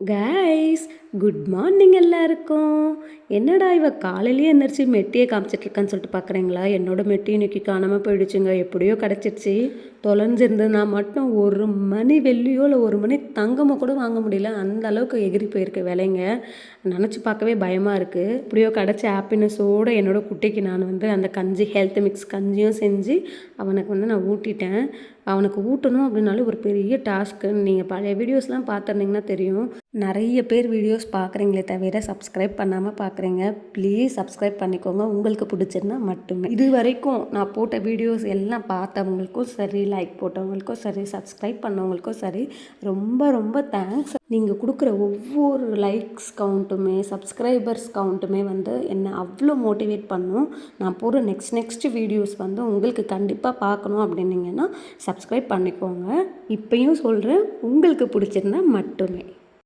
Guys, good morning எல்லாருக்கும். என்னடா இவ காலையிலேயே எந்திரிச்சு மெட்டியை காமிச்சிட்ருக்கான்னு சொல்லிட்டு பார்க்குறீங்களா? என்னோட மெட்டி இன்னைக்கு காணாமல் போயிடுச்சுங்க. எப்படியோ கிடச்சிருச்சு. தொலைஞ்சிருந்ததுனா மட்டும் 1 மணி வெள்ளியோ இல்லை 1 மணி தங்கமோ கூட வாங்க முடியல. அந்த அளவுக்கு எகிரி போயிருக்கு விலைங்க. நினச்சி பார்க்கவே பயமாக இருக்குது. இப்படியோ கிடச்ச ஹாப்பினஸோடு என்னோட குட்டிக்கு நான் அந்த கஞ்சி ஹெல்த் மிக்ஸ் கஞ்சியும் செஞ்சு அவனுக்கு நான் ஊட்டிட்டேன். அவனுக்கு ஊட்டணும் அப்படின்னாலே ஒரு பெரிய டாஸ்க்கு. நீங்கள் பழைய வீடியோஸ்லாம் பார்த்துருந்தீங்கன்னா தெரியும். நிறைய பேர் வீடியோஸ் பார்க்குறீங்களே தவிர சப்ஸ்கிரைப் பண்ணாமல் பார்க்குறீங்க. ப்ளீஸ் சப்ஸ்கிரைப் பண்ணிக்கோங்க, உங்களுக்கு பிடிச்சிருந்தா மட்டுமே. இது வரைக்கும் நான் போட்ட வீடியோஸ் எல்லாம் பார்த்தவங்களுக்கும் சரி, லைக் போட்டவங்களுக்கும் சரி, சப்ஸ்கிரைப் பண்ணவங்களுக்கும் சரி, ரொம்ப ரொம்ப தேங்க்ஸ். நீங்கள் கொடுக்குற ஒவ்வொரு லைக்ஸ் கவுண்ட்டுமே, சப்ஸ்கிரைபர்ஸ் கவுண்ட்டுமே என்னை அவ்வளோ மோட்டிவேட் பண்ணும். நான் போகிற நெக்ஸ்ட் வீடியோஸ் உங்களுக்கு கண்டிப்பாக பார்க்கணும் அப்படின்னீங்கன்னா சப்ஸ்கிரைப் பண்ணிக்கோங்க. இப்பயும் சொல்கிறேன், உங்களுக்கு பிடிச்சிருந்தா மட்டுமே.